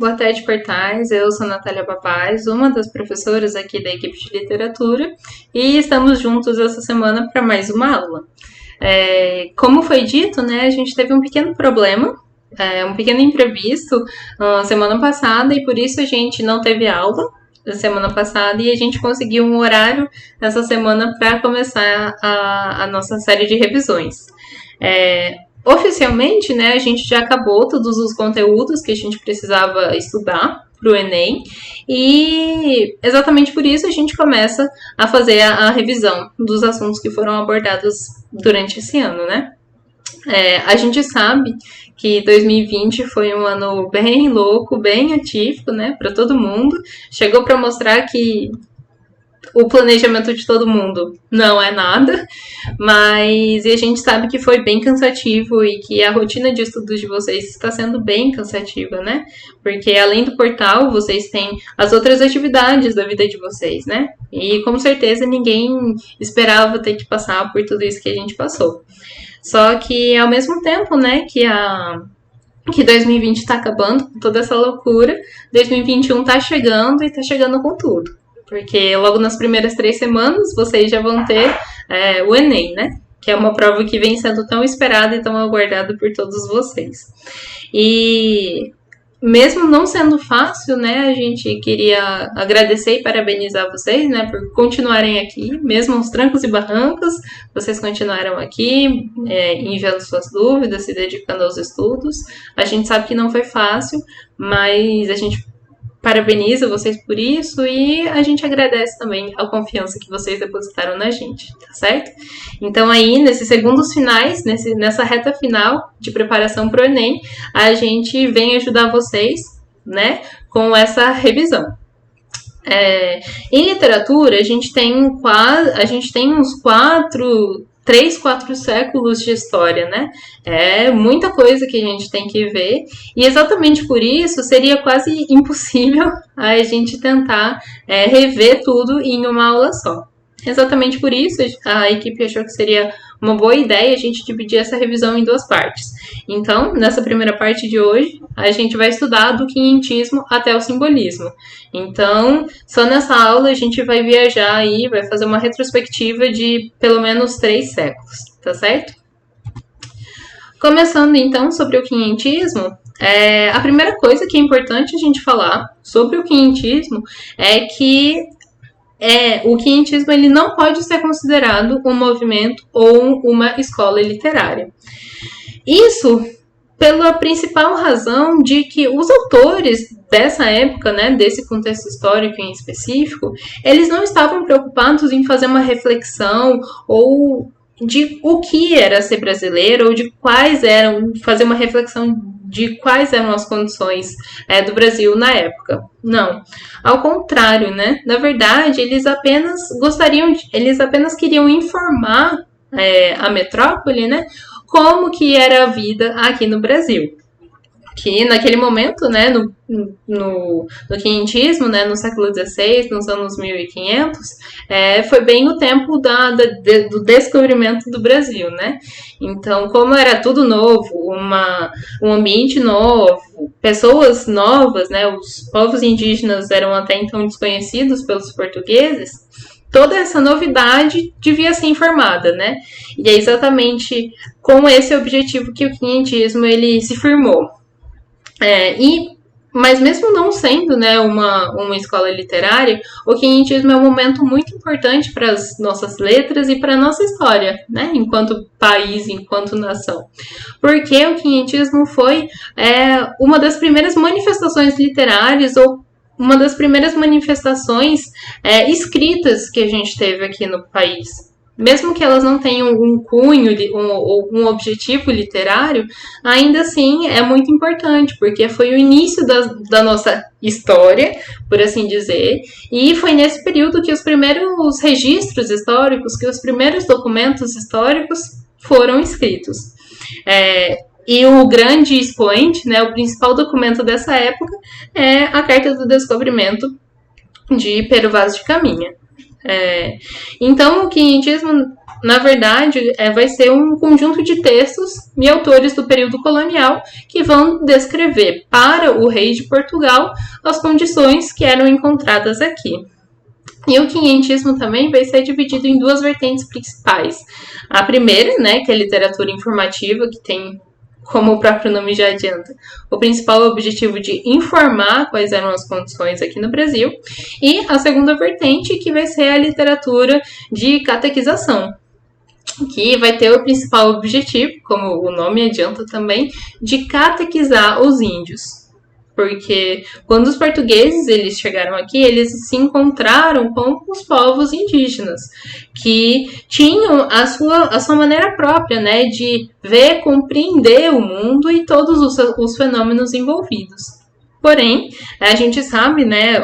Boa tarde, portais. Eu sou Natália Papaz, uma das professoras aqui da equipe de literatura, e estamos juntos essa semana para mais uma aula. Como foi dito, né, a gente teve um pequeno problema, um pequeno imprevisto semana passada, e por isso a gente não teve aula na semana passada, e a gente conseguiu um horário nessa semana para começar a nossa série de revisões. Oficialmente, né, a gente já acabou todos os conteúdos que a gente precisava estudar para o Enem, e exatamente por isso a gente começa a fazer a revisão dos assuntos que foram abordados durante esse ano, né? A gente sabe que 2020 foi um ano bem louco, bem atípico, né, para todo mundo. Chegou para mostrar que o planejamento de todo mundo não é nada, mas a gente sabe que foi bem cansativo e que a rotina de estudos de vocês está sendo bem cansativa, né? Porque além do portal, vocês têm as outras atividades da vida de vocês, né? E com certeza ninguém esperava ter que passar por tudo isso que a gente passou. Só que ao mesmo tempo, né, que 2020 está acabando com toda essa loucura, 2021 está chegando e está chegando com tudo. Porque logo nas primeiras 3 semanas vocês já vão ter o Enem, né? Que é uma prova que vem sendo tão esperada e tão aguardada por todos vocês. E mesmo não sendo fácil, né? A gente queria agradecer e parabenizar vocês, né? Por continuarem aqui, mesmo aos trancos e barrancos, vocês continuaram aqui, enviando suas dúvidas, se dedicando aos estudos. A gente sabe que não foi fácil, mas a gente parabeniza vocês por isso e a gente agradece também a confiança que vocês depositaram na gente, tá certo? Então aí, nesses segundos finais, nessa reta final de preparação para o Enem, a gente vem ajudar vocês, né, com essa revisão. Em literatura, a gente tem uns 3, 4 séculos de história, né? É muita coisa que a gente tem que ver, e exatamente por isso seria quase impossível a gente tentar rever tudo em uma aula só. Exatamente por isso a equipe achou que seria uma boa ideia a gente dividir essa revisão em 2 partes. Então, nessa primeira parte de hoje, a gente vai estudar do quinhentismo até o simbolismo. Então, só nessa aula a gente vai viajar aí, vai fazer uma retrospectiva de pelo menos 3 séculos, tá certo? Começando então sobre o quinhentismo, a primeira coisa que é importante a gente falar sobre o quinhentismo é que o quinhentismo ele não pode ser considerado um movimento ou uma escola literária. Isso pela principal razão de que os autores dessa época, né, desse contexto histórico em específico, eles não estavam preocupados em fazer uma reflexão ou de o que era ser brasileiro ou de fazer uma reflexão de quais eram as condições do Brasil na época. Não. Ao contrário, né? Na verdade, eles apenas queriam informar a metrópole, né? Como que era a vida aqui no Brasil. Que naquele momento, né, no quinhentismo, né, no século XVI, nos anos 1500, foi bem o tempo do descobrimento do Brasil, né? Então, como era tudo novo, um ambiente novo, pessoas novas, né, os povos indígenas eram até então desconhecidos pelos portugueses, toda essa novidade devia ser informada, né? E é exatamente com esse objetivo que o quinhentismo ele se firmou. Mas mesmo não sendo, né, uma escola literária, o quinhentismo é um momento muito importante para as nossas letras e para a nossa história, né, enquanto país, enquanto nação. Porque o quinhentismo foi uma das primeiras manifestações literárias ou uma das primeiras manifestações escritas que a gente teve aqui no país. Mesmo que elas não tenham um cunho ou um objetivo literário, ainda assim é muito importante, porque foi o início da nossa história, por assim dizer, e foi nesse período que os primeiros registros históricos, que os primeiros documentos históricos foram escritos. E o grande expoente, né, o principal documento dessa época, é a Carta do Descobrimento de Pero Vaz de Caminha. Então, o quinhentismo, na verdade, vai ser um conjunto de textos e autores do período colonial que vão descrever para o rei de Portugal as condições que eram encontradas aqui. E o quinhentismo também vai ser dividido em duas vertentes principais. A primeira, né, que é a literatura informativa, que tem, como o próprio nome já adianta, o principal objetivo de informar quais eram as condições aqui no Brasil. E a segunda vertente, que vai ser a literatura de catequização, que vai ter o principal objetivo, como o nome adianta também, de catequizar os índios. Porque quando os portugueses eles chegaram aqui, eles se encontraram com os povos indígenas, que tinham a sua maneira própria, né, de ver, compreender o mundo e todos os fenômenos envolvidos. Porém, a gente sabe, né,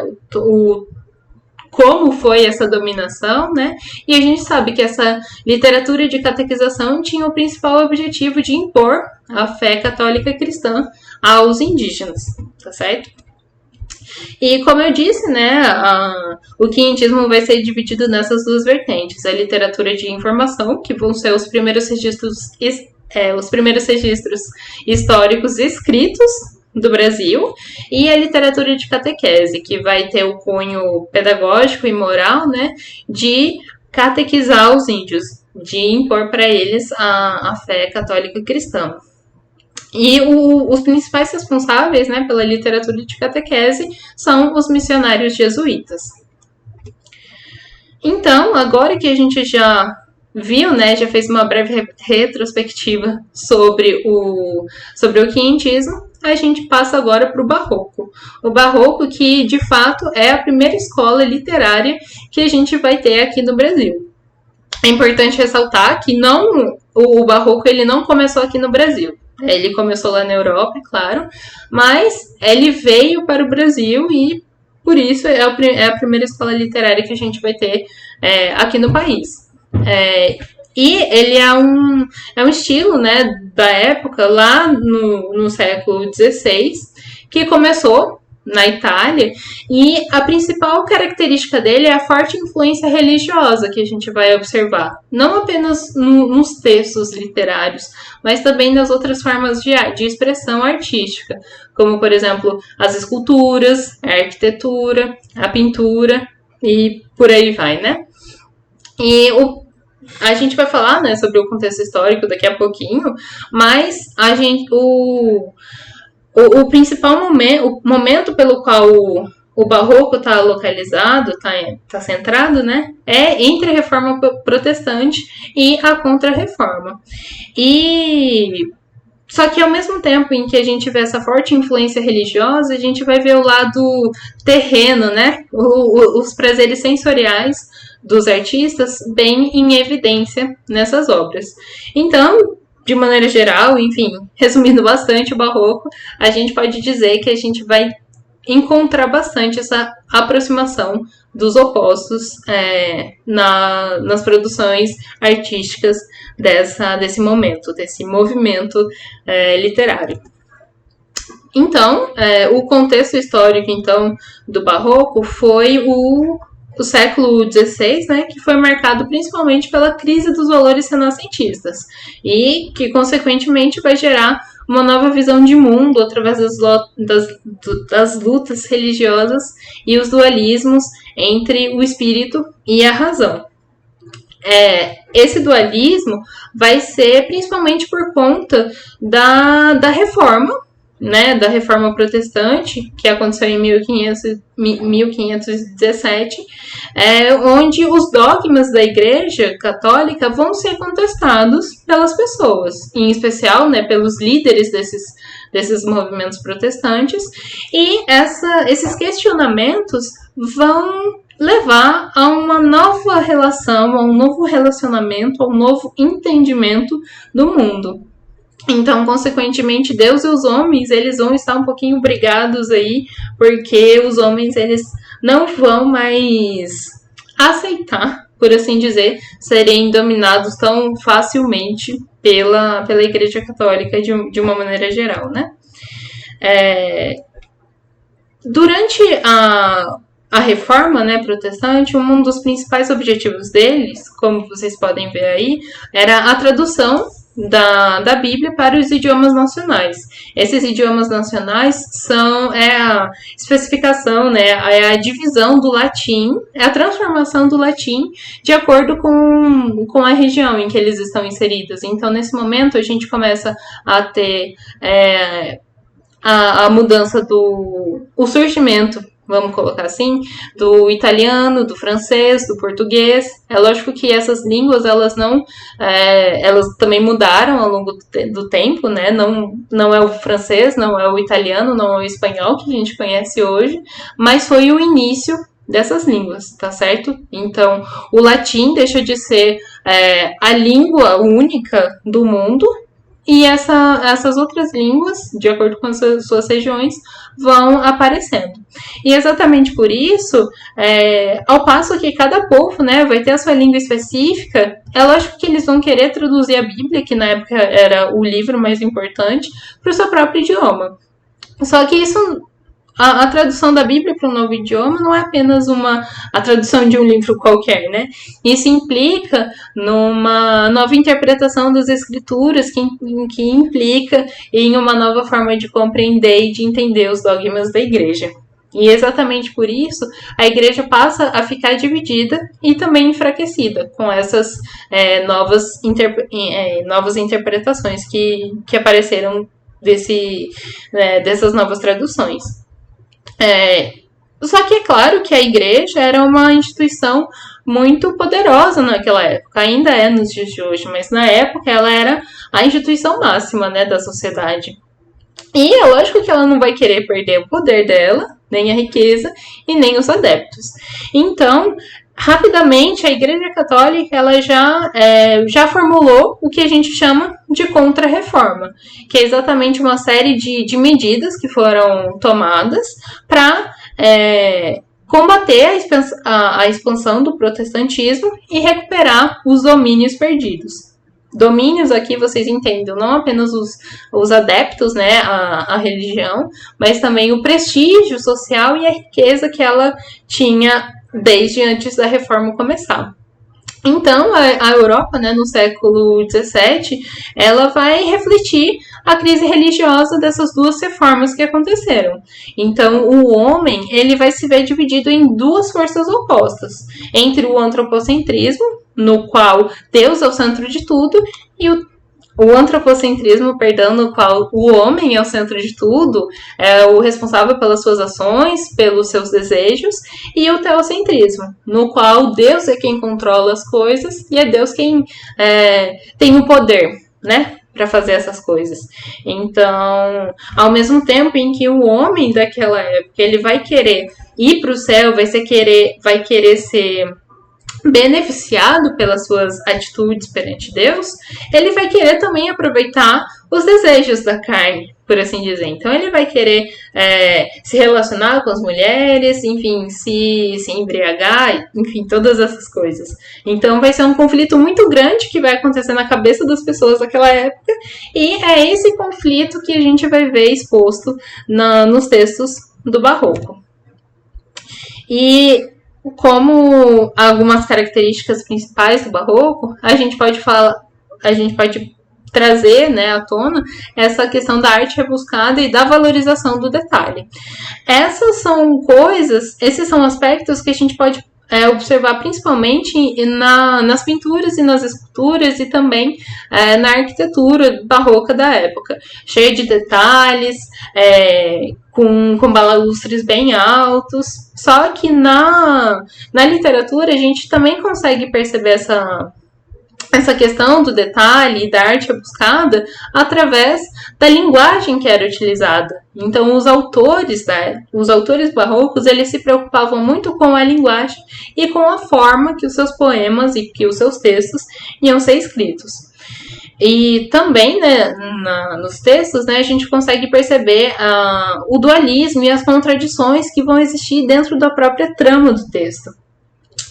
como foi essa dominação, né? E a gente sabe que essa literatura de catequização tinha o principal objetivo de impor a fé católica cristã aos indígenas, tá certo? E como eu disse, né, o quinhentismo vai ser dividido nessas duas vertentes: a literatura de informação, que vão ser os primeiros registros históricos escritos do Brasil, e a literatura de catequese, que vai ter o cunho pedagógico e moral, né, de catequizar os índios, de impor para eles a fé católica cristã. E os principais responsáveis, né, pela literatura de catequese são os missionários jesuítas. Então, agora que a gente já viu, né, já fez uma breve retrospectiva sobre o quinhentismo, a gente passa agora para o Barroco. O Barroco, que de fato é a primeira escola literária que a gente vai ter aqui no Brasil. É importante ressaltar que o Barroco ele não começou aqui no Brasil. Ele começou lá na Europa, é claro, mas ele veio para o Brasil e por isso é a primeira escola literária que a gente vai ter aqui no país. E ele é um estilo, né, da época, lá no século XVI, que começou na Itália, e a principal característica dele é a forte influência religiosa que a gente vai observar, não apenas nos textos literários, mas também nas outras formas de expressão artística, como, por exemplo, as esculturas, a arquitetura, a pintura, e por aí vai, né? E a gente vai falar, né, sobre o contexto histórico daqui a pouquinho, mas o principal momento pelo qual o Barroco está localizado, está centrado, né, é entre a Reforma Protestante e a Contra-Reforma. Só que ao mesmo tempo em que a gente vê essa forte influência religiosa, a gente vai ver o lado terreno, né, os prazeres sensoriais dos artistas bem em evidência nessas obras. Então, de maneira geral, enfim, resumindo bastante o Barroco, a gente pode dizer que a gente vai encontrar bastante essa aproximação dos opostos nas produções artísticas desse momento, desse movimento literário. Então, o contexto histórico então do Barroco foi o século XVI, né, que foi marcado principalmente pela crise dos valores renascentistas e que, consequentemente, vai gerar uma nova visão de mundo através das lutas religiosas e os dualismos entre o espírito e a razão. Esse dualismo vai ser principalmente por conta da reforma, né, da Reforma Protestante, que aconteceu em 1517, onde os dogmas da Igreja Católica vão ser contestados pelas pessoas, em especial, né, pelos líderes desses movimentos protestantes, e esses questionamentos vão levar a uma nova relação, a um novo relacionamento, a um novo entendimento do mundo. Então, consequentemente, Deus e os homens, eles vão estar um pouquinho brigados aí, porque os homens, eles não vão mais aceitar, por assim dizer, serem dominados tão facilmente pela Igreja Católica de uma maneira geral, né? Durante a reforma, né, protestante, um dos principais objetivos deles, como vocês podem ver aí, era a tradução da Bíblia para os idiomas nacionais. Esses idiomas nacionais são a especificação, né, é a divisão do latim, é a transformação do latim de acordo com a região em que eles estão inseridos. Então, nesse momento, a gente começa a ter a mudança o surgimento, vamos colocar assim, do italiano, do francês, do português. É lógico que essas línguas, elas não, elas também mudaram ao longo do tempo, né? Não é o francês, não é o italiano, não é o espanhol que a gente conhece hoje, mas foi o início dessas línguas, tá certo? Então, o latim deixa de ser a língua única do mundo, e essas outras línguas, de acordo com as suas regiões, vão aparecendo. E exatamente por isso, ao passo que cada povo, né, vai ter a sua língua específica, é lógico que eles vão querer traduzir a Bíblia, que na época era o livro mais importante, para o seu próprio idioma. Só que isso... A tradução da Bíblia para um novo idioma não é apenas a tradução de um livro qualquer, né? Isso implica numa nova interpretação das escrituras, que implica em uma nova forma de compreender e de entender os dogmas da igreja. E exatamente por isso, a igreja passa a ficar dividida e também enfraquecida com essas novas interpretações que apareceram dessas novas traduções. Só que é claro que a igreja era uma instituição muito poderosa naquela época, ainda é nos dias de hoje, mas na época ela era a instituição máxima, né, da sociedade. E é lógico que ela não vai querer perder o poder dela, nem a riqueza e nem os adeptos. Então, rapidamente, a Igreja Católica ela já formulou o que a gente chama de contra-reforma, que é exatamente uma série de medidas que foram tomadas para combater a expansão do protestantismo e recuperar os domínios perdidos. Domínios aqui vocês entendem, não apenas os adeptos, né, a religião, mas também o prestígio social e a riqueza que ela tinha desde antes da reforma começar. Então, a Europa, né, no século XVII, ela vai refletir a crise religiosa dessas duas reformas que aconteceram. Então, o homem ele vai se ver dividido em duas forças opostas, entre o antropocentrismo, no qual Deus é o centro de tudo, e o antropocentrismo, no qual o homem é o centro de tudo, é o responsável pelas suas ações, pelos seus desejos, e o teocentrismo, no qual Deus é quem controla as coisas e é Deus quem tem o poder, né, para fazer essas coisas. Então, ao mesmo tempo em que o homem daquela época ele vai querer ir para o céu, vai querer ser beneficiado pelas suas atitudes perante Deus, ele vai querer também aproveitar os desejos da carne, por assim dizer. Então ele vai querer se relacionar com as mulheres, enfim, se embriagar, enfim, todas essas coisas. Então vai ser um conflito muito grande que vai acontecer na cabeça das pessoas daquela época, e é esse conflito que a gente vai ver exposto nos textos do Barroco. E como algumas características principais do Barroco, a gente pode trazer, né, à tona essa questão da arte rebuscada e da valorização do detalhe. Esses são aspectos que a gente pode observar principalmente nas pinturas e nas esculturas e também na arquitetura barroca da época, cheia de detalhes, com balaustres bem altos. Só que na literatura a gente também consegue perceber essa questão do detalhe e da arte rebuscada através da linguagem que era utilizada. Então, os autores barrocos, eles se preocupavam muito com a linguagem e com a forma que os seus poemas e que os seus textos iam ser escritos. E também, né, nos textos, né, a gente consegue perceber o dualismo e as contradições que vão existir dentro da própria trama do texto.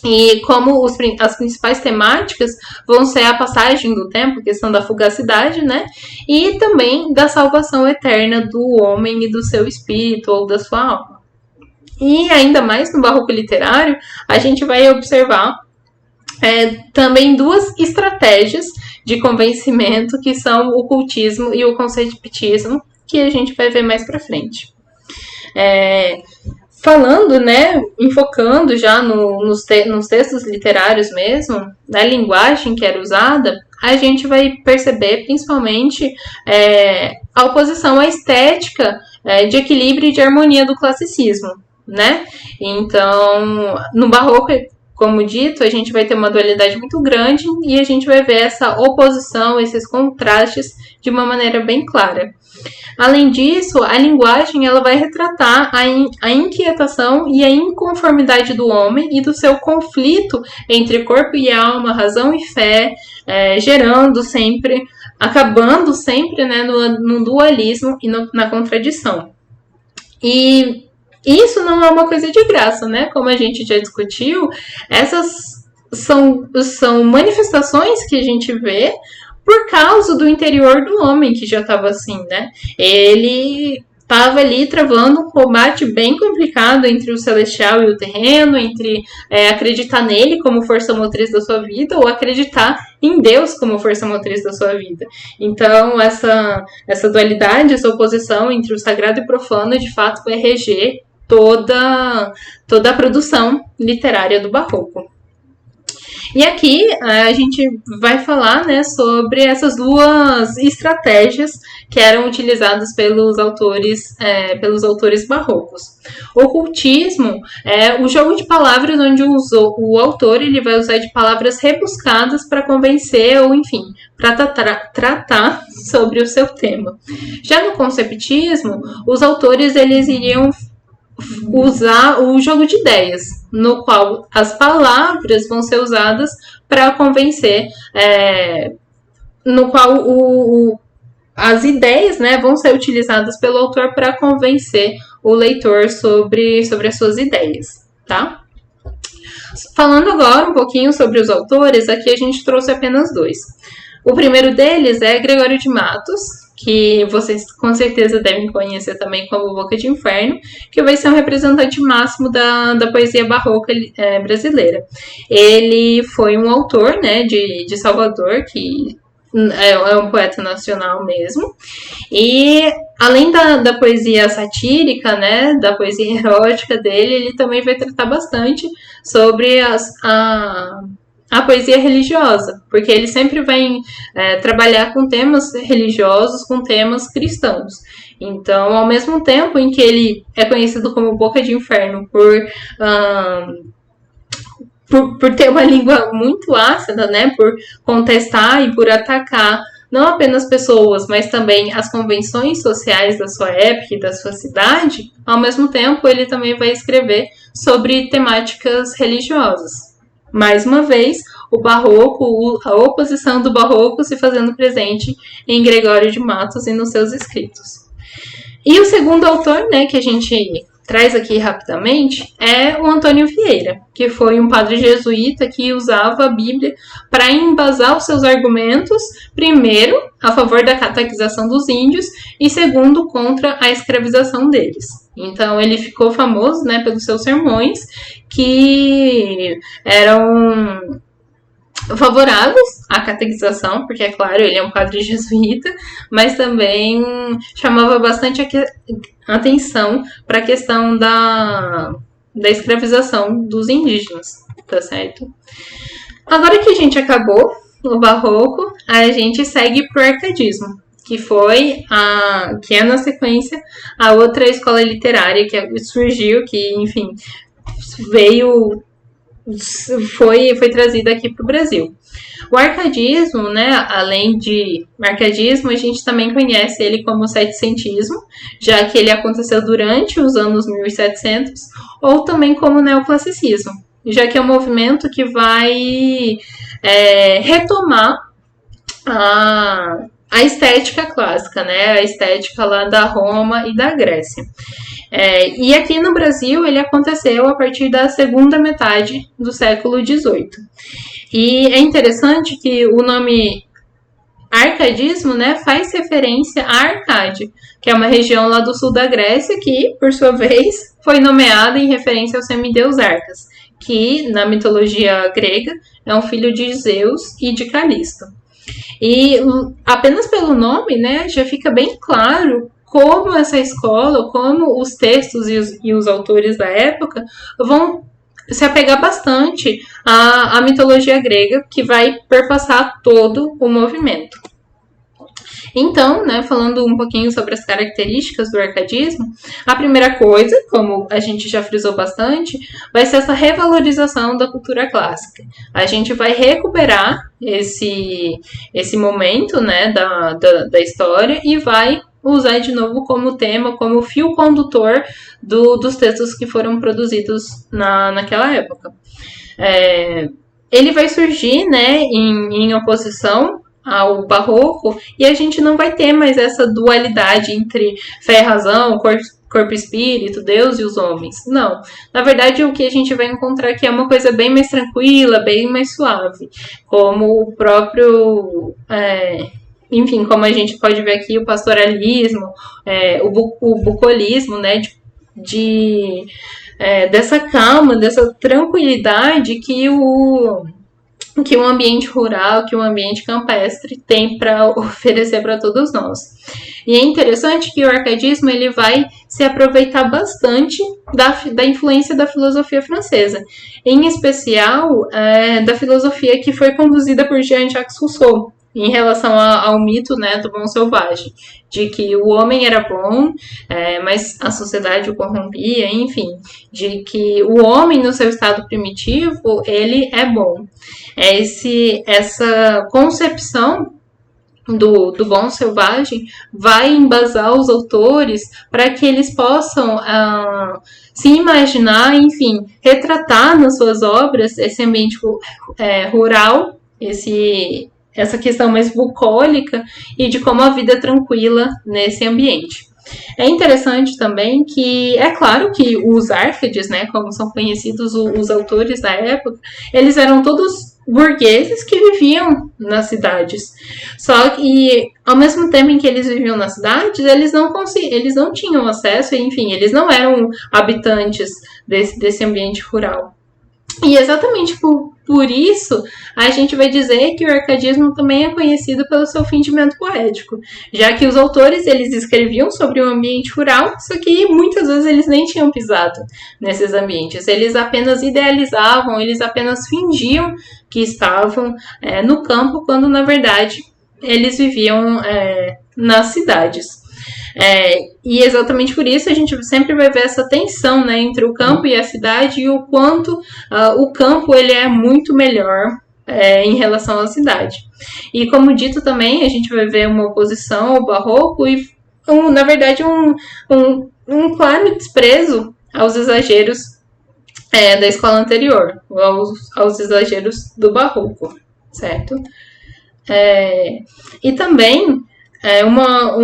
E como as principais temáticas vão ser a passagem do tempo, a questão da fugacidade, né? E também da salvação eterna do homem e do seu espírito ou da sua alma. E ainda mais no barroco literário, a gente vai observar também duas estratégias de convencimento, que são o cultismo e o conceptismo, que a gente vai ver mais para frente. Falando, né, enfocando já nos textos literários mesmo, na linguagem que era usada, a gente vai perceber principalmente a oposição à estética de equilíbrio e de harmonia do classicismo, né? Então, no barroco, como dito, a gente vai ter uma dualidade muito grande e a gente vai ver essa oposição, esses contrastes de uma maneira bem clara. Além disso, a linguagem ela vai retratar a inquietação e a inconformidade do homem e do seu conflito entre corpo e alma, razão e fé, gerando sempre, acabando sempre, né, no dualismo e na contradição. E isso não é uma coisa de graça, né? Como a gente já discutiu, essas são manifestações que a gente vê por causa do interior do homem, que já estava assim, né? Ele estava ali travando um combate bem complicado entre o celestial e o terreno, entre acreditar nele como força motriz da sua vida ou acreditar em Deus como força motriz da sua vida. Então, essa dualidade, essa oposição entre o sagrado e o profano, de fato, vai reger toda a produção literária do barroco. E aqui a gente vai falar, né, sobre essas duas estratégias que eram utilizadas pelos autores barrocos. O ocultismo é o jogo de palavras onde o autor ele vai usar de palavras rebuscadas para convencer ou, enfim, para tratar sobre o seu tema. Já no conceptismo, os autores eles iriam usar o jogo de ideias, no qual as palavras vão ser usadas para convencer, no qual as ideias, né, vão ser utilizadas pelo autor para convencer o leitor sobre as suas ideias, tá? Falando agora um pouquinho sobre os autores, aqui a gente trouxe apenas dois. O primeiro deles é Gregório de Matos, que vocês com certeza devem conhecer também como Boca de Inferno, que vai ser um representante máximo da poesia barroca brasileira. Ele foi um autor, né, de Salvador, que é um poeta nacional mesmo, e além da poesia satírica, né, da poesia erótica dele, ele também vai tratar bastante sobre a poesia religiosa, porque ele sempre vai trabalhar com temas religiosos, com temas cristãos. Então, ao mesmo tempo em que ele é conhecido como Boca de Inferno por ter uma língua muito ácida, né, por contestar e por atacar não apenas pessoas, mas também as convenções sociais da sua época e da sua cidade, ao mesmo tempo ele também vai escrever sobre temáticas religiosas. Mais uma vez, o barroco, a oposição do barroco se fazendo presente em Gregório de Matos e nos seus escritos. E o segundo autor, né, que a gente traz aqui rapidamente, é o Antônio Vieira, que foi um padre jesuíta que usava a Bíblia para embasar os seus argumentos, primeiro, a favor da catequização dos índios e, segundo, contra a escravização deles. Então, ele ficou famoso, né, pelos seus sermões, que eram favoráveis à catequização, porque, é claro, ele é um padre jesuíta, mas também chamava bastante atenção para a questão da escravização dos indígenas, tá certo? Agora que a gente acabou o barroco, a gente segue pro arcadismo, que é na sequência a outra escola literária que surgiu, que, enfim, foi trazida aqui para o Brasil. O arcadismo, né, além de arcadismo, a gente também conhece ele como setecentismo, já que ele aconteceu durante os anos 1700, ou também como neoclassicismo, já que é um movimento que vai retomar a estética clássica, né, a estética lá da Roma e da Grécia. E aqui no Brasil ele aconteceu a partir da segunda metade do século XVIII. E é interessante que o nome arcadismo, né, faz referência à Arcádia, que é uma região lá do sul da Grécia que, por sua vez, foi nomeada em referência ao semideus Arcas, que, na mitologia grega, é um filho de Zeus e de Calisto. E apenas pelo nome, né, já fica bem claro como essa escola, como os textos e os autores da época vão se apegar bastante à mitologia grega, que vai perpassar todo o movimento. Então, né, falando um pouquinho sobre as características do arcadismo, a primeira coisa, como a gente já frisou bastante, vai ser essa revalorização da cultura clássica. A gente vai recuperar esse momento, né, da história e vai usar de novo como tema, como fio condutor dos textos que foram produzidos naquela época. Ele vai surgir, né, em oposição ao barroco, e a gente não vai ter mais essa dualidade entre fé e razão, corpo e espírito, Deus e os homens. Não. Na verdade, o que a gente vai encontrar aqui é uma coisa bem mais tranquila, bem mais suave. Como o próprio... enfim, como a gente pode ver aqui, o pastoralismo, o bucolismo, né, dessa calma, dessa tranquilidade que o ambiente rural, que o ambiente campestre tem para oferecer para todos nós. E é interessante que o arcadismo ele vai se aproveitar bastante da influência da filosofia francesa, em especial da filosofia que foi conduzida por Jean-Jacques Rousseau, em relação ao mito, né, do bom selvagem, de que o homem era bom, mas a sociedade o corrompia, enfim, de que o homem no seu estado primitivo, ele é bom. Essa concepção do bom selvagem vai embasar os autores para que eles possam se imaginar, enfim, retratar nas suas obras esse ambiente rural, essa questão mais bucólica e de como a vida é tranquila nesse ambiente. É interessante também que, é claro que os Árcades, né, como são conhecidos os autores da época, eles eram todos burgueses que viviam nas cidades. Só que, ao mesmo tempo em que eles viviam nas cidades, eles não tinham acesso, enfim, eles não eram habitantes desse ambiente rural. E exatamente por isso, a gente vai dizer que o arcadismo também é conhecido pelo seu fingimento poético, já que os autores eles escreviam sobre o ambiente rural, só que muitas vezes eles nem tinham pisado nesses ambientes, eles apenas idealizavam, eles apenas fingiam que estavam no campo, quando na verdade eles viviam nas cidades. E exatamente por isso a gente sempre vai ver essa tensão, né, entre o campo e a cidade e o quanto o campo ele é muito melhor em relação à cidade. E como dito também, a gente vai ver uma oposição ao barroco e, na verdade, um claro desprezo aos exageros da escola anterior, aos exageros do barroco, certo? E também... uma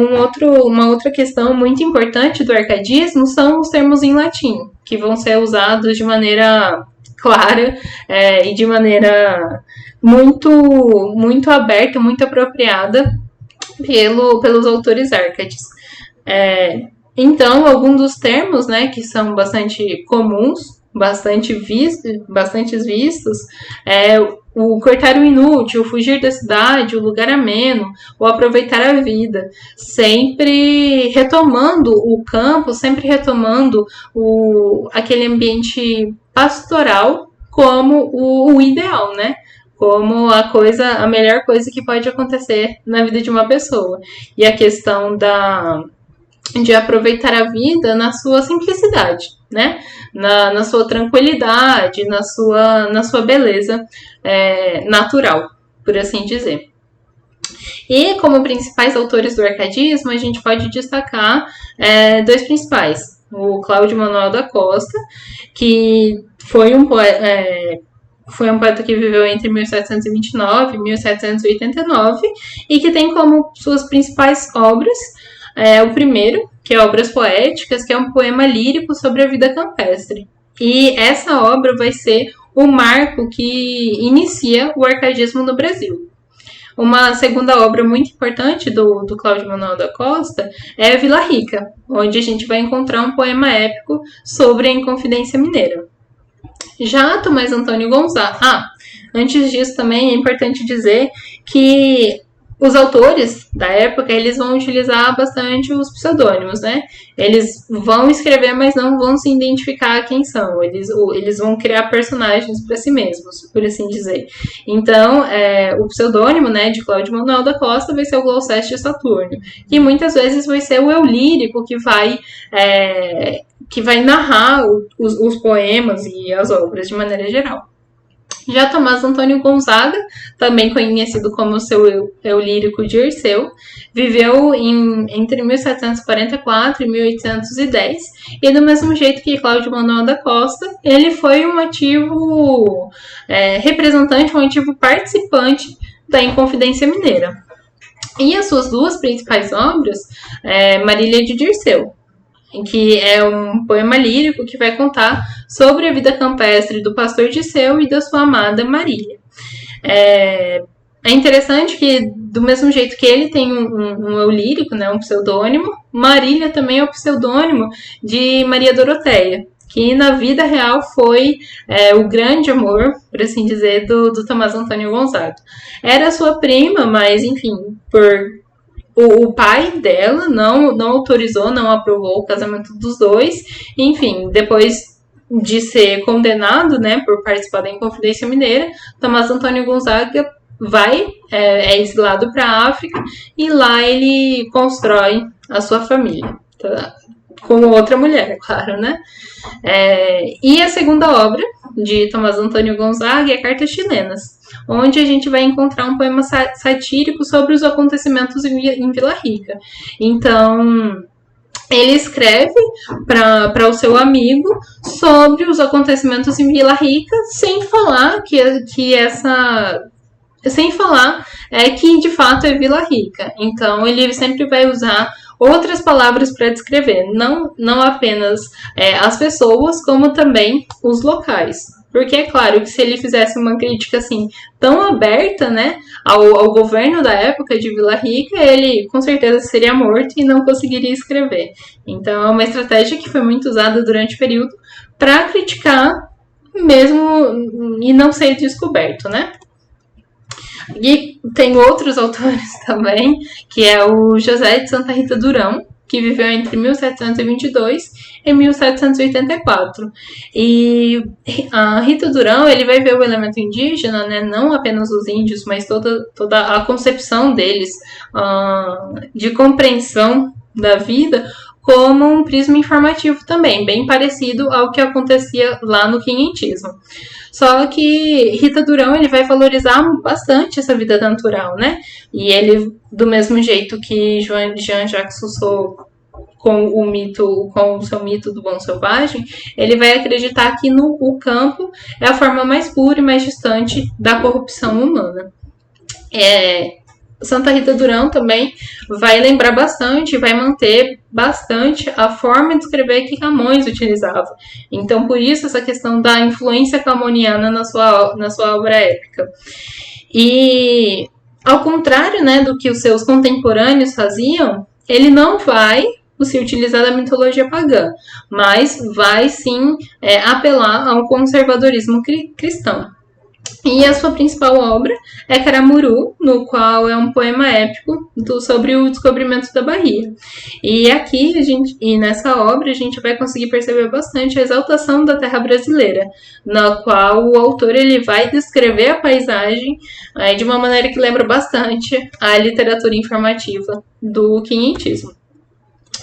outra questão muito importante do arcadismo são os termos em latim, que vão ser usados de maneira clara e de maneira muito, muito aberta, muito apropriada pelos autores Árcades. Então, alguns dos termos, né, que são bastante comuns, bastante vistos, o cortar o inútil, o fugir da cidade, o lugar ameno, o aproveitar a vida, sempre retomando o campo, sempre retomando aquele ambiente pastoral como o ideal, né? Como a melhor coisa que pode acontecer na vida de uma pessoa. E a questão de aproveitar a vida na sua simplicidade, né? Na sua tranquilidade, na sua beleza natural, por assim dizer. E como principais autores do arcadismo, a gente pode destacar dois principais. O Cláudio Manuel da Costa, que foi um poeta que viveu entre 1729 e 1789 e que tem como suas principais obras o primeiro, que é Obras Poéticas, que é um poema lírico sobre a vida campestre. E essa obra vai ser o marco que inicia o arcadismo no Brasil. Uma segunda obra muito importante do Cláudio Manuel da Costa é Vila Rica, onde a gente vai encontrar um poema épico sobre a Inconfidência Mineira. Já Tomás Antônio Gonzaga... antes disso também é importante dizer que os autores da época, eles vão utilizar bastante os pseudônimos, né? Eles vão escrever, mas não vão se identificar quem são. Eles vão criar personagens para si mesmos, por assim dizer. Então, o pseudônimo, né, de Cláudio Manuel da Costa vai ser o Gloucester Saturno, que muitas vezes vai ser o eu lírico que vai narrar os poemas e as obras de maneira geral. Já Tomás Antônio Gonzaga, também conhecido como seu eu lírico Dirceu, viveu entre 1744 e 1810, e do mesmo jeito que Cláudio Manuel da Costa, ele foi um ativo representante, um ativo participante da Inconfidência Mineira. E as suas duas principais obras, Marília de Dirceu, que é um poema lírico que vai contar sobre a vida campestre do pastor Dirceu e da sua amada Marília. É interessante que, do mesmo jeito que ele tem um eu lírico, né, um pseudônimo, Marília também é o pseudônimo de Maria Doroteia, que na vida real foi o grande amor, por assim dizer, do Tomás Antônio Gonzaga. Era sua prima, mas, enfim, o pai dela não autorizou, não aprovou o casamento dos dois. Enfim, depois de ser condenado, né, por participar da Inconfidência Mineira, Tomás Antônio Gonzaga vai exilado para a África, e lá ele constrói a sua família, tá? Com outra mulher, claro, né? E a segunda obra de Tomás Antônio Gonzaga é Cartas Chilenas, onde a gente vai encontrar um poema satírico sobre os acontecimentos em Vila Rica. Então, ele escreve para o seu amigo sobre os acontecimentos em Vila Rica, sem falar que de fato é Vila Rica. Então, ele sempre vai usar outras palavras para descrever, não apenas as pessoas, como também os locais. Porque é claro que se ele fizesse uma crítica assim tão aberta, né, ao governo da época de Vila Rica, ele com certeza seria morto e não conseguiria escrever. Então é uma estratégia que foi muito usada durante o período para criticar mesmo e não ser descoberto, né? E tem outros autores também, que é o José de Santa Rita Durão, que viveu entre 1722 e 1784. E a Rita Durão, ele vai ver o elemento indígena, né, não apenas os índios, mas toda a concepção deles de compreensão da vida, como um prisma informativo também, bem parecido ao que acontecia lá no quinhentismo. Só que Rita Durão, ele vai valorizar bastante essa vida natural, né? E ele, do mesmo jeito que Jean-Jacques Rousseau com o seu mito do bom selvagem, ele vai acreditar que o campo é a forma mais pura e mais distante da corrupção humana. Santa Rita Durão também vai lembrar bastante, vai manter bastante a forma de escrever que Camões utilizava. Então, por isso, essa questão da influência camoniana na sua obra épica. E, ao contrário, né, do que os seus contemporâneos faziam, ele não vai se utilizar da mitologia pagã, mas vai, sim, apelar ao conservadorismo cristão. E a sua principal obra é Caramuru, no qual é um poema épico sobre o descobrimento da Bahia. E aqui, nessa obra, a gente vai conseguir perceber bastante a exaltação da terra brasileira, na qual o autor ele vai descrever a paisagem de uma maneira que lembra bastante a literatura informativa do quinhentismo.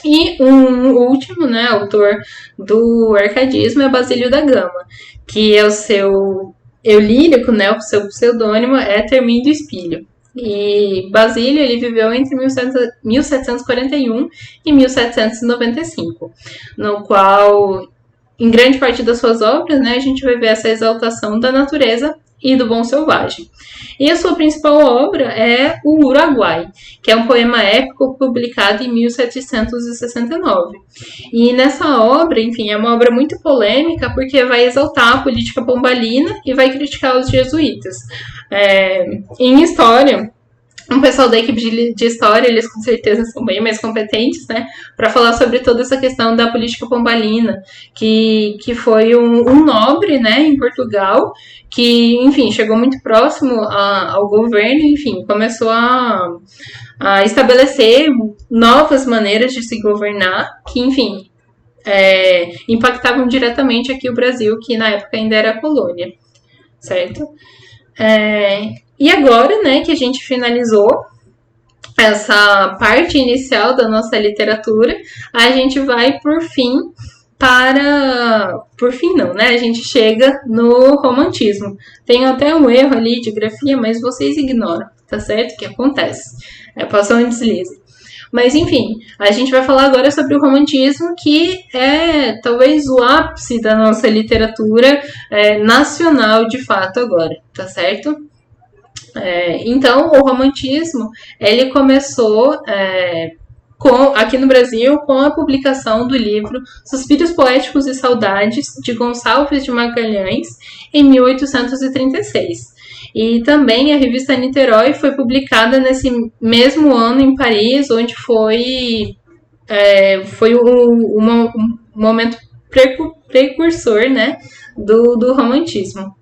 E um último, né, autor do arcadismo é Basílio da Gama, que é o seu eu lírico, né, o seu pseudônimo é Termino do Espilho. E Basílio, ele viveu entre 1741 e 1795, no qual, em grande parte das suas obras, né, a gente vai ver essa exaltação da natureza e do bom selvagem. E a sua principal obra é o Uruguai, que é um poema épico publicado em 1769. E nessa obra, enfim, é uma obra muito polêmica porque vai exaltar a política pombalina e vai criticar os jesuítas. Em história, um pessoal da equipe de história, eles com certeza são bem mais competentes, né, para falar sobre toda essa questão da política pombalina, que foi um nobre, né, em Portugal, que, enfim, chegou muito próximo ao governo, enfim, começou a estabelecer novas maneiras de se governar, que, enfim, impactavam diretamente aqui o Brasil, que na época ainda era colônia, certo? E agora, né, que a gente finalizou essa parte inicial da nossa literatura, a gente vai, por fim, Por fim não, né? A gente chega no romantismo. Tem até um erro ali de grafia, mas vocês ignoram, tá certo? Que acontece. Passou um deslize. Mas, enfim, a gente vai falar agora sobre o romantismo, que é talvez o ápice da nossa literatura nacional, de fato, agora, tá certo? Então, o romantismo, ele começou aqui no Brasil com a publicação do livro Suspiros Poéticos e Saudades, de Gonçalves de Magalhães, em 1836. E também a revista Niterói foi publicada nesse mesmo ano em Paris, onde foi um momento precursor, né, do romantismo.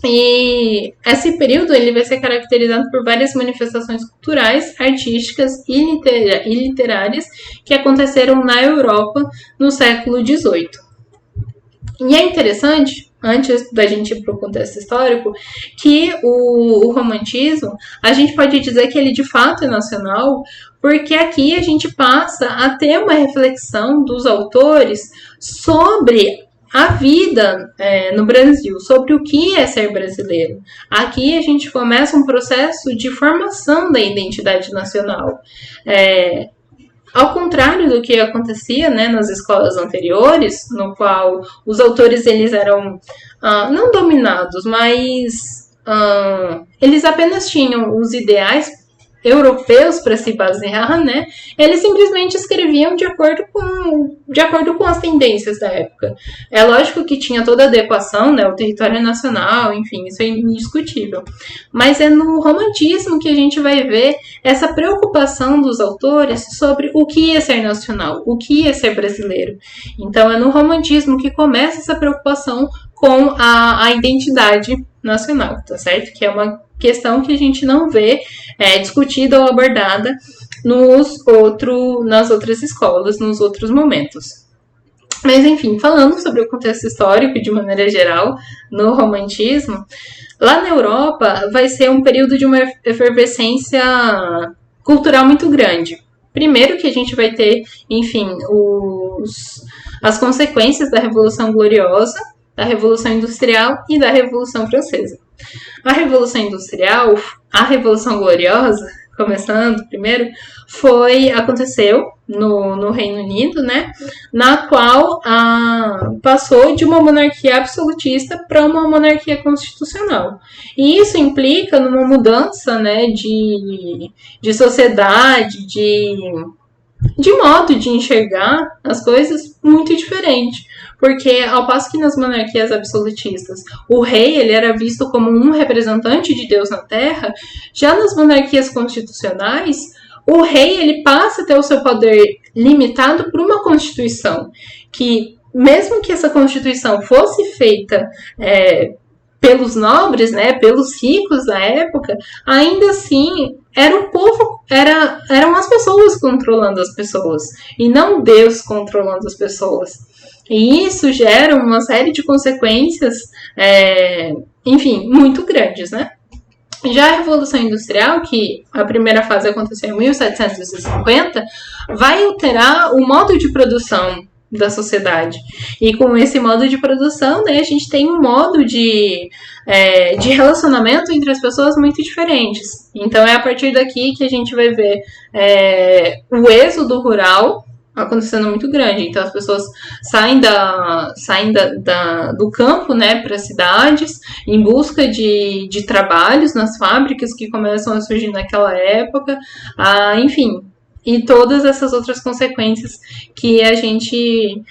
E esse período ele vai ser caracterizado por várias manifestações culturais, artísticas e literárias que aconteceram na Europa no século XVIII. E é interessante, antes da gente ir para o contexto histórico, que o romantismo, a gente pode dizer que ele de fato é nacional, porque aqui a gente passa a ter uma reflexão dos autores sobre a vida no Brasil, sobre o que é ser brasileiro. Aqui a gente começa um processo de formação da identidade nacional. Ao contrário do que acontecia, né, nas escolas anteriores, no qual os autores eles eram não dominados, mas eles apenas tinham os ideais europeus para se basear, né? Eles simplesmente escreviam de acordo com as tendências da época. É lógico que tinha toda a adequação, né? O território nacional, enfim, isso é indiscutível. Mas é no romantismo que a gente vai ver essa preocupação dos autores sobre o que é ser nacional, o que é ser brasileiro. Então é no romantismo que começa essa preocupação com a identidade nacional, tá certo? Que é uma questão que a gente não vê discutida ou abordada nas outras escolas, nos outros momentos. Mas, enfim, falando sobre o contexto histórico de maneira geral no romantismo, lá na Europa vai ser um período de uma efervescência cultural muito grande. Primeiro que a gente vai ter, enfim, as consequências da Revolução Gloriosa, da Revolução Industrial e da Revolução Francesa. A Revolução Industrial, a Revolução Gloriosa, começando primeiro, aconteceu no Reino Unido, né? Na qual passou de uma monarquia absolutista para uma monarquia constitucional. E isso implica numa mudança, né, de sociedade, de modo de enxergar as coisas muito diferente. Porque, ao passo que nas monarquias absolutistas o rei ele era visto como um representante de Deus na Terra, já nas monarquias constitucionais, o rei ele passa a ter o seu poder limitado por uma Constituição, que, mesmo que essa Constituição fosse feita pelos nobres, né, pelos ricos da época, ainda assim era o povo, eram as pessoas controlando as pessoas, e não Deus controlando as pessoas. E isso gera uma série de consequências, enfim, muito grandes, né? Já a Revolução Industrial, que a primeira fase aconteceu em 1750, vai alterar o modo de produção da sociedade. E com esse modo de produção, né, a gente tem um modo de relacionamento entre as pessoas muito diferentes. Então é a partir daqui que a gente vai ver o êxodo rural acontecendo muito grande. Então as pessoas saem do campo, né, para as cidades em busca de trabalhos nas fábricas que começam a surgir naquela época, enfim, e todas essas outras consequências que a gente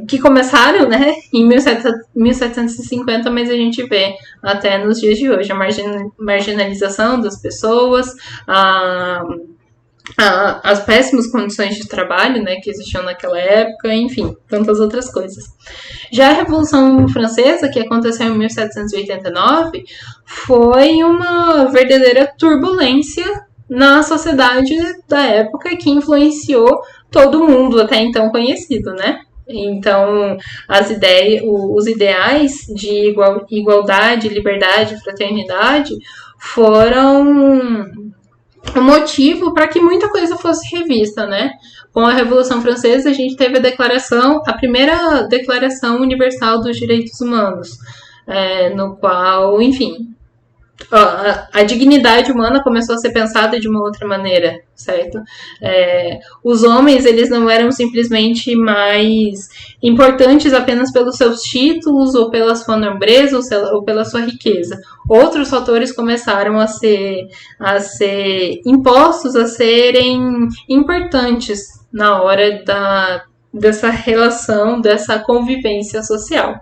que começaram, né, em 1750, mas a gente vê até nos dias de hoje a marginalização das pessoas, as péssimas condições de trabalho, né, que existiam naquela época, enfim, tantas outras coisas. Já a Revolução Francesa, que aconteceu em 1789, foi uma verdadeira turbulência na sociedade da época que influenciou todo mundo até então conhecido, né? Então, os ideais de igualdade, liberdade, fraternidade foram o motivo para que muita coisa fosse revista, né? Com a Revolução Francesa, a gente teve a primeira Declaração Universal dos Direitos Humanos, no qual, enfim, a dignidade humana começou a ser pensada de uma outra maneira, certo? Os homens, eles não eram simplesmente mais importantes apenas pelos seus títulos, ou pela sua nobreza, ou pela sua riqueza. Outros fatores começaram a ser impostos, a serem importantes na hora dessa relação, dessa convivência social.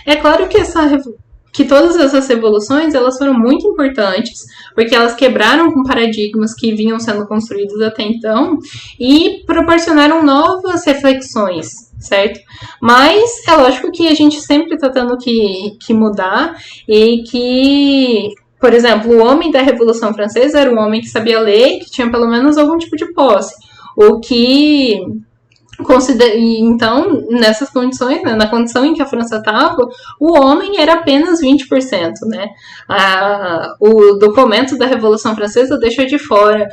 É claro que todas essas revoluções, elas foram muito importantes, porque elas quebraram com paradigmas que vinham sendo construídos até então e proporcionaram novas reflexões, certo? Mas é lógico que a gente sempre está tendo que mudar e que, por exemplo, o homem da Revolução Francesa era um homem que sabia ler e que tinha pelo menos algum tipo de posse, o que... Então, nessas condições, né, na condição em que a França estava, o homem era apenas 20%, né? O documento da Revolução Francesa deixou de fora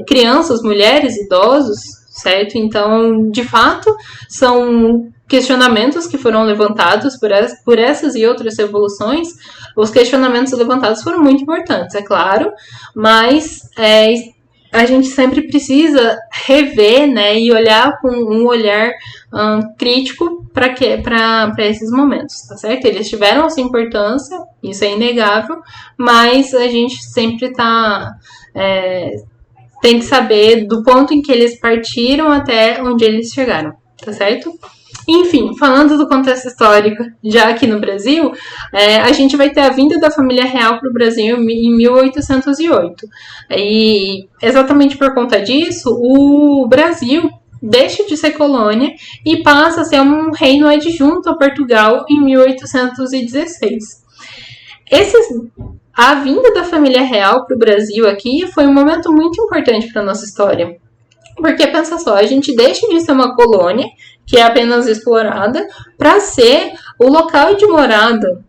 crianças, mulheres, idosos, certo? Então, de fato, são questionamentos que foram levantados por essas e outras revoluções. Os questionamentos levantados foram muito importantes, é claro, mas a gente sempre precisa rever, né, e olhar com um olhar crítico para esses momentos, tá certo? Eles tiveram a sua importância, isso é inegável, mas a gente sempre tem que saber do ponto em que eles partiram até onde eles chegaram, tá certo? Enfim, falando do contexto histórico, já aqui no Brasil, a gente vai ter a vinda da família real para o Brasil em 1808. E exatamente por conta disso, o Brasil deixa de ser colônia e passa a ser um reino adjunto a Portugal em 1816. A vinda da família real para o Brasil aqui foi um momento muito importante para a nossa história. Porque, pensa só, a gente deixa de ser uma colônia, que é apenas explorada, para ser o local de morada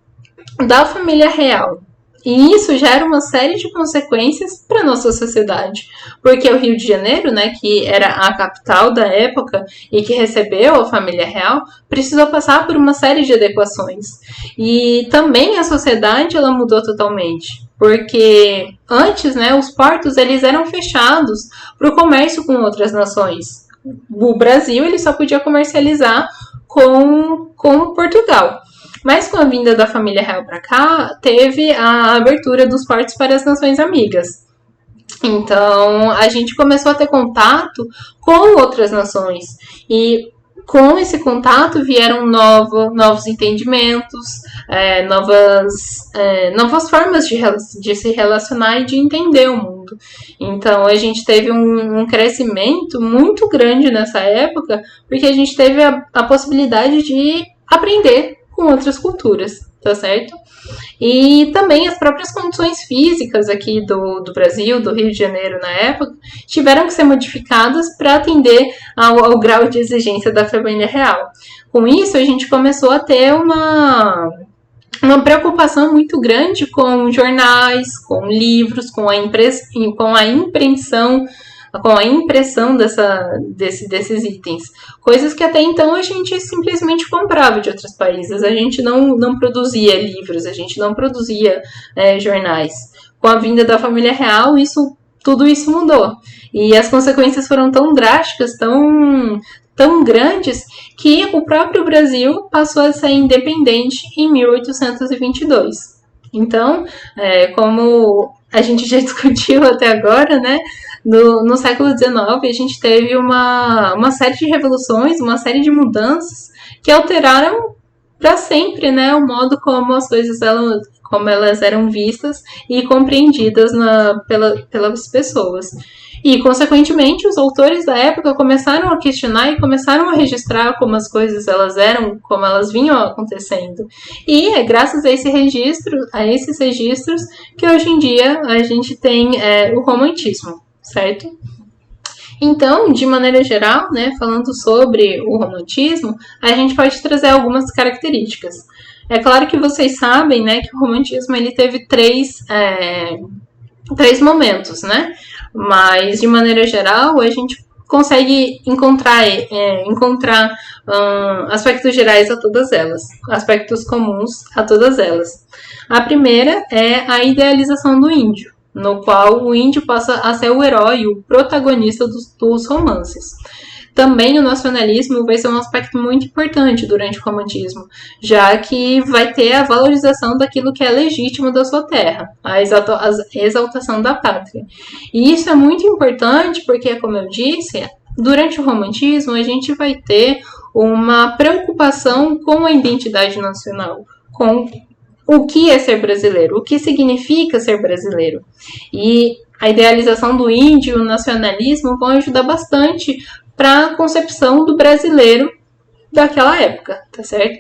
da família real. E isso gera uma série de consequências para a nossa sociedade. Porque o Rio de Janeiro, né, que era a capital da época e que recebeu a família real, precisou passar por uma série de adequações. E também a sociedade ela mudou totalmente. Porque antes, né, os portos eles eram fechados para o comércio com outras nações. O Brasil ele só podia comercializar com Portugal. Mas com a vinda da família real para cá, teve a abertura dos portos para as nações amigas. Então, a gente começou a ter contato com outras nações. E com esse contato vieram novos entendimentos, novas formas de se relacionar e de entender o mundo. Então, a gente teve um crescimento muito grande nessa época, porque a gente teve a possibilidade de aprender com outras culturas, tá certo? E também as próprias condições físicas aqui do Brasil, do Rio de Janeiro na época, tiveram que ser modificadas para atender ao grau de exigência da família real. Com isso, a gente começou a ter uma preocupação muito grande com jornais, com livros, com a impressão desses itens. Coisas que até então a gente simplesmente comprava de outros países. A gente não produzia livros, a gente não produzia jornais. Com a vinda da família real, tudo isso mudou. E as consequências foram tão drásticas, tão grandes, que o próprio Brasil passou a ser independente em 1822. Então, como a gente já discutiu até agora, né, no século XIX, a gente teve uma série de revoluções, uma série de mudanças que alteraram para sempre, né, o modo como as coisas como elas eram vistas e compreendidas pelas pessoas. E, consequentemente, os autores da época começaram a questionar e começaram a registrar como as coisas elas eram, como elas vinham acontecendo. E é graças a esses registros, que hoje em dia a gente tem o romantismo, certo? Então, de maneira geral, né, falando sobre o romantismo, a gente pode trazer algumas características. É claro que vocês sabem, né, que o romantismo ele teve três momentos, né? Mas, de maneira geral, a gente consegue encontrar aspectos gerais a todas elas, aspectos comuns a todas elas. A primeira é a idealização do índio, no qual o índio passa a ser o herói, o protagonista dos romances. Também o nacionalismo vai ser um aspecto muito importante durante o romantismo, já que vai ter a valorização daquilo que é legítimo da sua terra, a exaltação da pátria. E isso é muito importante porque, como eu disse, durante o romantismo a gente vai ter uma preocupação com a identidade nacional, com o que é ser brasileiro, o que significa ser brasileiro. E a idealização do índio e o nacionalismo vão ajudar bastante para a concepção do brasileiro daquela época, tá certo?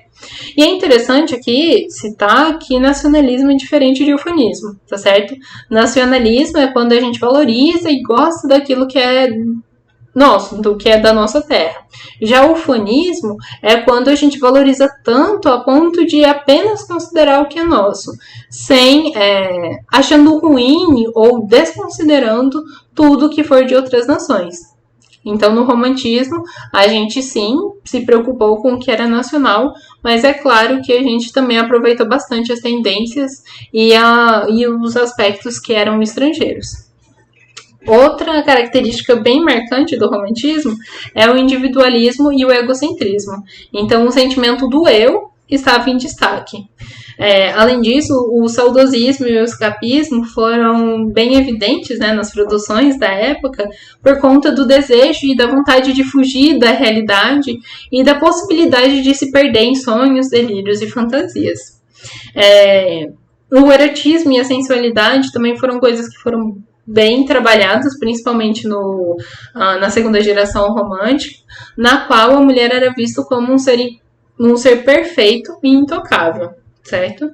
E é interessante aqui citar que nacionalismo é diferente de ufanismo, tá certo? Nacionalismo é quando a gente valoriza e gosta daquilo que é nosso, do que é da nossa terra. Já o ufanismo é quando a gente valoriza tanto a ponto de apenas considerar o que é nosso, sem achando ruim ou desconsiderando tudo que for de outras nações. Então, no romantismo, a gente sim se preocupou com o que era nacional, mas é claro que a gente também aproveitou bastante as tendências e os aspectos que eram estrangeiros. Outra característica bem marcante do romantismo é o individualismo e o egocentrismo. Então, o sentimento do eu estava em destaque. Além disso, o saudosismo e o escapismo foram bem evidentes, né, nas produções da época por conta do desejo e da vontade de fugir da realidade e da possibilidade de se perder em sonhos, delírios e fantasias. O erotismo e a sensualidade também foram coisas que foram bem trabalhadas, principalmente na segunda geração romântica, na qual a mulher era vista como um ser perfeito e intocável, certo?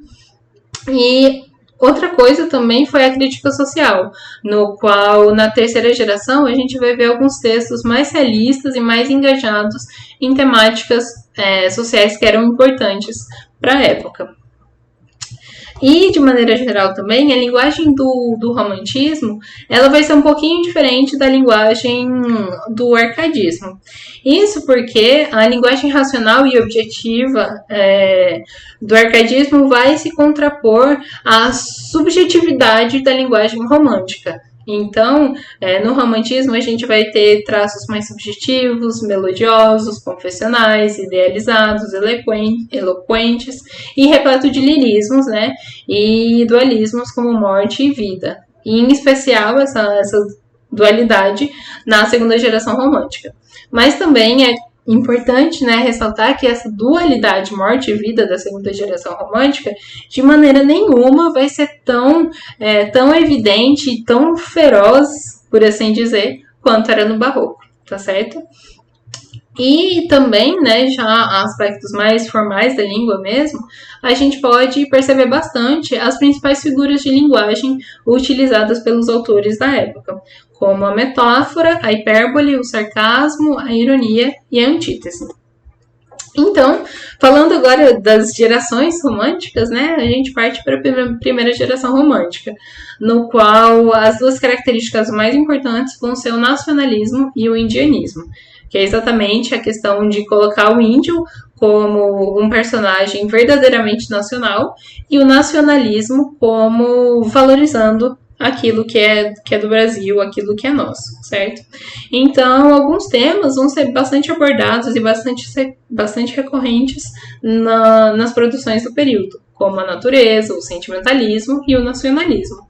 E outra coisa também foi a crítica social, no qual na terceira geração a gente vai ver alguns textos mais realistas e mais engajados em temáticas sociais que eram importantes para a época. E, de maneira geral também, a linguagem do romantismo, ela vai ser um pouquinho diferente da linguagem do arcadismo. Isso porque a linguagem racional e objetiva do arcadismo vai se contrapor à subjetividade da linguagem romântica. Então, no romantismo, a gente vai ter traços mais subjetivos, melodiosos, confessionais, idealizados, eloquentes e repleto de lirismos, né? E dualismos como morte e vida. E, em especial, essa dualidade na segunda geração romântica. Mas também é importante, né, ressaltar que essa dualidade morte e vida da segunda geração romântica de maneira nenhuma vai ser tão evidente e tão feroz, por assim dizer, quanto era no barroco, tá certo? E também, né, já aspectos mais formais da língua mesmo, a gente pode perceber bastante as principais figuras de linguagem utilizadas pelos autores da época, como a metáfora, a hipérbole, o sarcasmo, a ironia e a antítese. Então, falando agora das gerações românticas, né, a gente parte para a primeira geração romântica, no qual as duas características mais importantes vão ser o nacionalismo e o indianismo, que é exatamente a questão de colocar o índio como um personagem verdadeiramente nacional e o nacionalismo como valorizando aquilo que é do Brasil, aquilo que é nosso, certo? Então, alguns temas vão ser bastante abordados e bastante recorrentes nas produções do período, como a natureza, o sentimentalismo e o nacionalismo.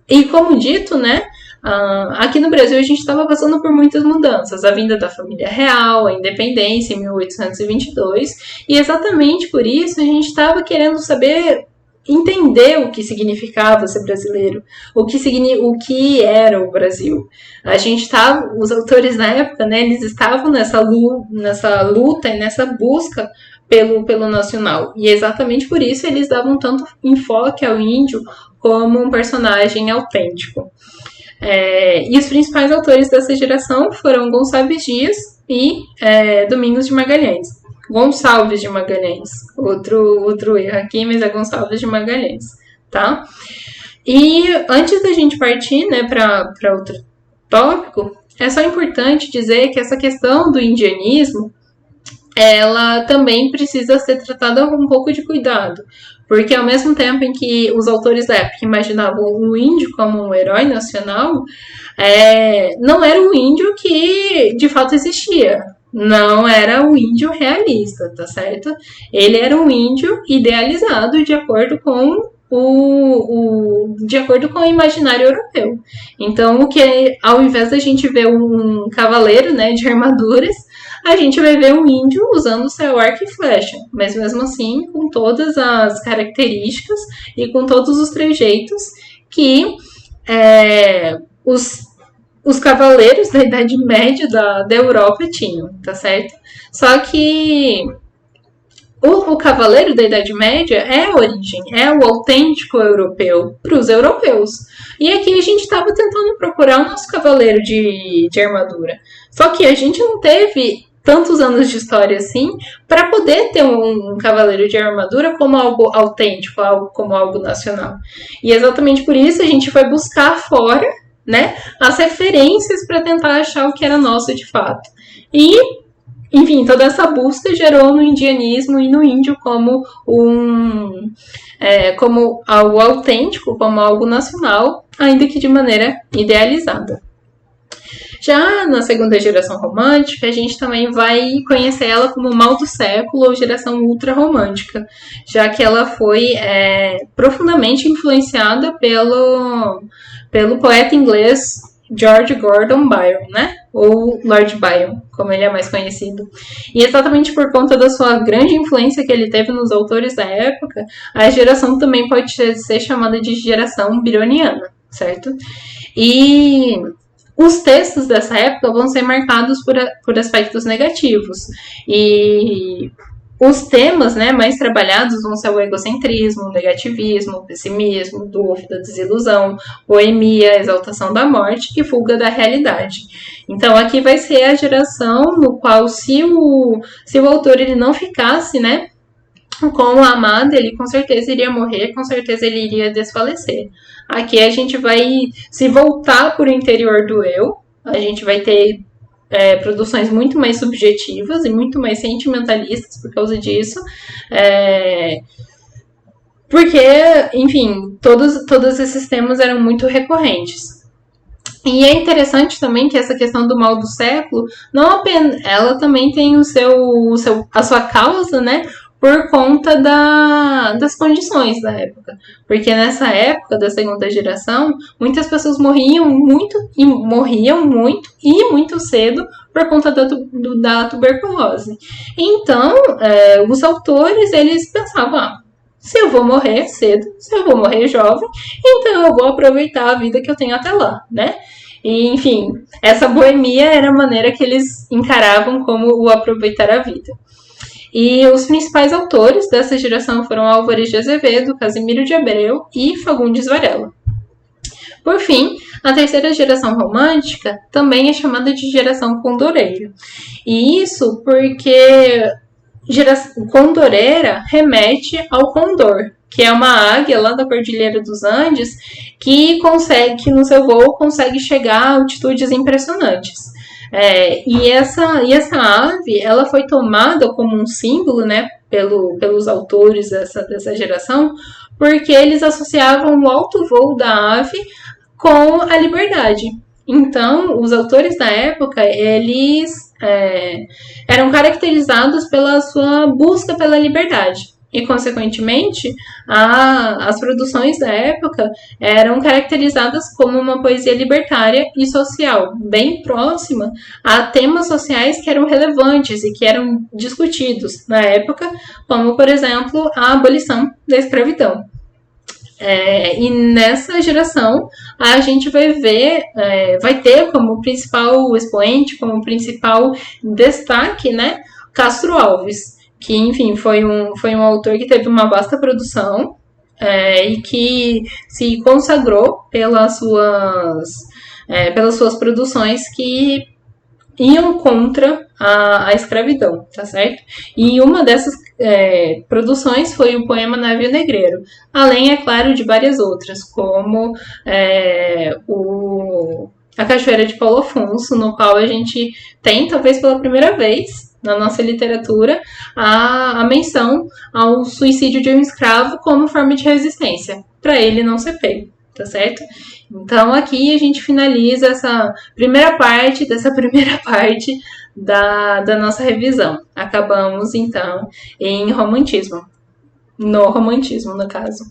E como dito, né, Aqui no Brasil a gente estava passando por muitas mudanças, a vinda da família real, a independência em 1822, e exatamente por isso a gente estava querendo saber, entender o que significava ser brasileiro, o que era o Brasil. Os autores na época, né, eles estavam nessa luta e nessa busca pelo nacional. E exatamente por isso eles davam tanto enfoque ao índio como um personagem autêntico. E os principais autores dessa geração foram Gonçalves Dias e Domingos de Magalhães. Gonçalves de Magalhães. Outro erro aqui, mas é Gonçalves de Magalhães, tá? E antes da gente partir, né, para outro tópico, é só importante dizer que essa questão do indianismo, ela também precisa ser tratada com um pouco de cuidado, porque ao mesmo tempo em que os autores da época imaginavam o índio como um herói nacional, não era um índio que de fato existia. Não era um índio realista, tá certo? Ele era um índio idealizado de acordo com o imaginário europeu. Então, ao invés da gente ver um cavaleiro, né, de armaduras, a gente vai ver um índio usando seu arco e flecha, mas mesmo assim com todas as características e com todos os trejeitos que os cavaleiros da Idade Média da Europa tinham, tá certo? Só que o cavaleiro da Idade Média é a origem, é o autêntico europeu para os europeus. E aqui a gente estava tentando procurar o nosso cavaleiro de armadura. Só que a gente não teve tantos anos de história assim para poder ter um cavaleiro de armadura como algo autêntico, como algo nacional. E exatamente por isso a gente foi buscar fora, né, as referências para tentar achar o que era nosso de fato. E, enfim, toda essa busca gerou no indianismo e no índio como como algo autêntico, como algo nacional, ainda que de maneira idealizada. Já na segunda geração romântica, a gente também vai conhecer ela como mal do século ou geração ultra-romântica, já que ela foi profundamente influenciada pelo poeta inglês George Gordon Byron, né? Ou Lord Byron, como ele é mais conhecido. E exatamente por conta da sua grande influência que ele teve nos autores da época, a geração também pode ser chamada de geração byroniana, certo? E os textos dessa época vão ser marcados por aspectos negativos. E os temas, né, mais trabalhados vão ser o egocentrismo, o negativismo, o pessimismo, dúvida, desilusão, boemia, exaltação da morte e fuga da realidade. Então aqui vai ser a geração no qual se o autor ele não ficasse, né, com a amada, ele com certeza iria morrer, com certeza ele iria desfalecer. Aqui a gente vai se voltar para o interior do eu, a gente vai ter produções muito mais subjetivas e muito mais sentimentalistas por causa disso. Porque, enfim, todos esses temas eram muito recorrentes. E é interessante também que essa questão do mal do século, não apenas, ela também tem a sua causa, né, por conta das condições da época. Porque nessa época da segunda geração, muitas pessoas morriam muito e muito cedo por conta da tuberculose. Então, os autores, eles pensavam, se eu vou morrer cedo, se eu vou morrer jovem, então eu vou aproveitar a vida que eu tenho até lá, né? E, enfim, essa boemia era a maneira que eles encaravam como o aproveitar a vida. E os principais autores dessa geração foram Álvares de Azevedo, Casimiro de Abreu e Fagundes Varela. Por fim, a terceira geração romântica também é chamada de geração condoreira. E isso porque condoreira remete ao condor, que é uma águia lá da Cordilheira dos Andes que no seu voo consegue chegar a altitudes impressionantes. E essa ave, ela foi tomada como um símbolo, né, pelos autores dessa geração, porque eles associavam o alto voo da ave com a liberdade. Então, os autores da época, eles eram caracterizados pela sua busca pela liberdade. e, consequentemente, as produções da época eram caracterizadas como uma poesia libertária e social, bem próxima a temas sociais que eram relevantes e que eram discutidos na época, como, por exemplo, a abolição da escravidão. E nessa geração a gente vai ver, vai ter como principal expoente, como principal destaque, né, Castro Alves, que, enfim, foi um autor que teve uma vasta produção e que se consagrou pelas suas produções que iam contra a escravidão, tá certo? E uma dessas produções foi o poema Navio Negreiro, além, é claro, de várias outras, como a Cachoeira de Paulo Afonso, no qual a gente tem, talvez pela primeira vez na nossa literatura, a menção ao suicídio de um escravo como forma de resistência, para ele não ser pego, tá certo? Então aqui a gente finaliza essa primeira parte da nossa revisão. Acabamos então no romantismo, no caso.